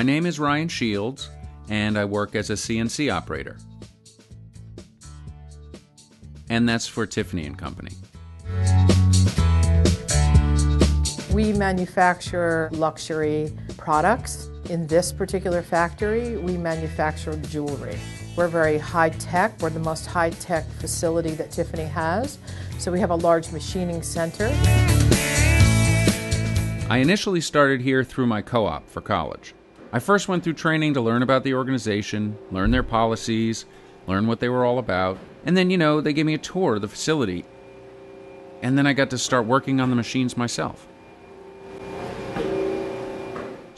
name is Ryan Shields, and I work as a CNC operator. And that's for Tiffany and Company. We manufacture luxury products. In this particular factory, we manufacture jewelry. We're very high-tech. We're the most high-tech facility that Tiffany has. So we have a large machining center. I initially started here through my co-op for college. I first went through training to learn about the organization, learn their policies, learn what they were all about, and then, they gave me a tour of the facility. And then I got to start working on the machines myself.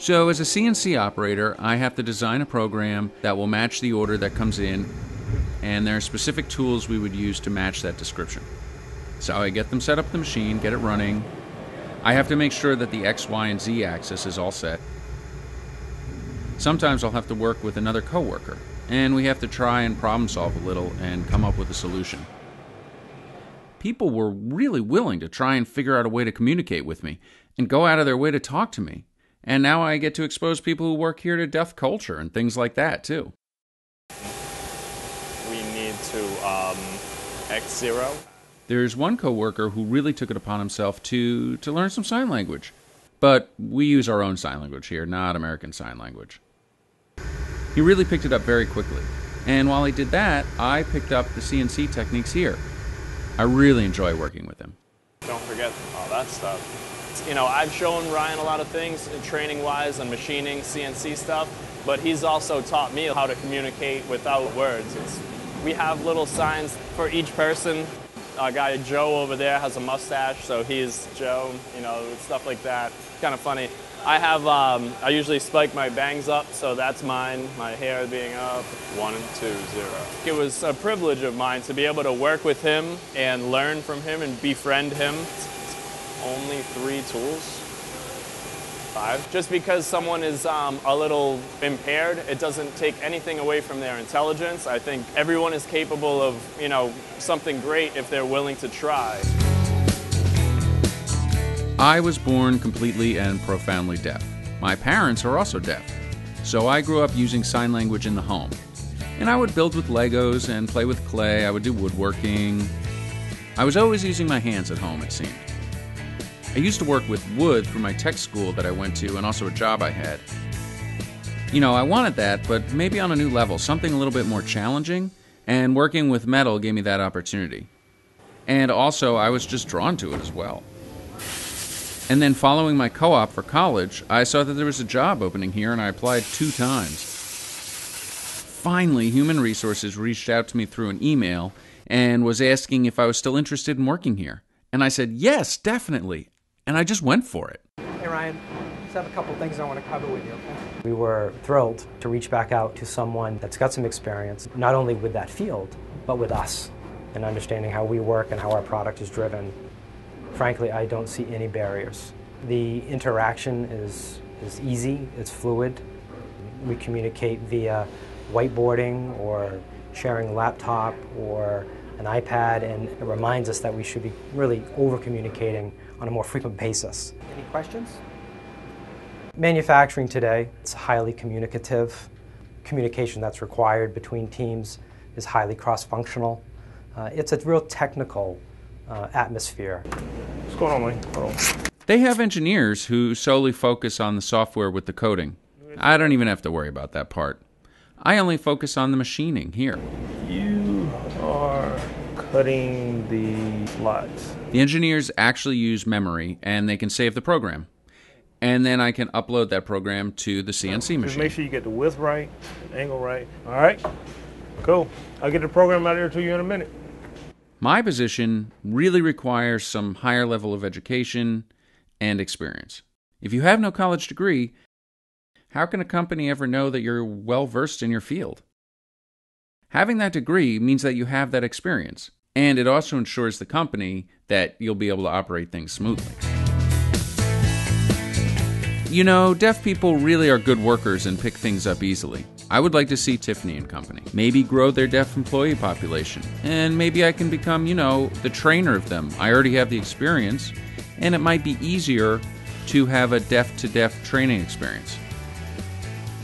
So as a CNC operator, I have to design a program that will match the order that comes in, and there are specific tools we would use to match that description. So I get them set up the machine, get it running. I have to make sure that the X, Y, and Z axis is all set. Sometimes I'll have to work with another coworker, and we have to try and problem solve a little and come up with a solution. People were really willing to try and figure out a way to communicate with me and go out of their way to talk to me. And now I get to expose people who work here to deaf culture and things like that, too. We need to X0. There's one coworker who really took it upon himself to learn some sign language. But we use our own sign language here, not American Sign Language. He really picked it up very quickly. And while he did that, I picked up the CNC techniques here. I really enjoy working with him. Don't forget all that stuff. I've shown Ryan a lot of things training-wise and machining, CNC stuff, but he's also taught me how to communicate without words. We have little signs for each person. Our guy Joe over there has a mustache, so he's Joe, stuff like that. Kind of funny. I usually spike my bangs up, so that's mine, my hair being up. 1, 2, 0. It was a privilege of mine to be able to work with him and learn from him and befriend him. Only 3 tools, 5. Just because someone is a little impaired, it doesn't take anything away from their intelligence. I think everyone is capable of, something great if they're willing to try. I was born completely and profoundly deaf. My parents are also deaf, so I grew up using sign language in the home. And I would build with Legos and play with clay. I would do woodworking. I was always using my hands at home, it seemed. I used to work with wood through my tech school that I went to and also a job I had. I wanted that, but maybe on a new level, something a little bit more challenging, and working with metal gave me that opportunity. And also, I was just drawn to it as well. And then following my co-op for college, I saw that there was a job opening here and I applied 2 times. Finally, Human Resources reached out to me through an email and was asking if I was still interested in working here. And I said, yes, definitely. And I just went for it. Hey Ryan, just have a couple things I want to cover with you, okay? We were thrilled to reach back out to someone that's got some experience, not only with that field, but with us, and understanding how we work and how our product is driven. Frankly, I don't see any barriers. The interaction is easy, it's fluid. We communicate via whiteboarding or sharing a laptop or an iPad, and it reminds us that we should be really over-communicating on a more frequent basis. Any questions? Manufacturing today, it's highly communicative. Communication that's required between teams is highly cross-functional. It's a real technical atmosphere. What's going on, man? Hold on. They have engineers who solely focus on the software with the coding. I don't even have to worry about that part. I only focus on the machining here. You are cutting the slots. The engineers actually use memory, and they can save the program. And then I can upload that program to the CNC machine. Just make sure you get the width right, the angle right. All right, cool. I'll get the program out here to you in a minute. My position really requires some higher level of education and experience. If you have no college degree, how can a company ever know that you're well-versed in your field? Having that degree means that you have that experience, and it also ensures the company that you'll be able to operate things smoothly. Deaf people really are good workers and pick things up easily. I would like to see Tiffany and Company maybe grow their deaf employee population, and maybe I can become, the trainer of them. I already have the experience, and it might be easier to have a deaf-to-deaf training experience.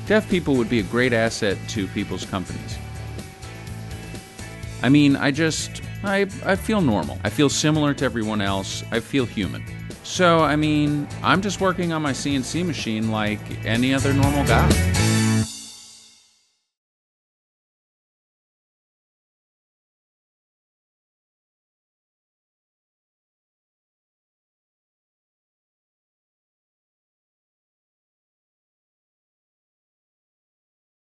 Deaf people would be a great asset to people's companies. I mean, I feel normal. I feel similar to everyone else. I feel human. So, I mean, I'm just working on my CNC machine like any other normal guy.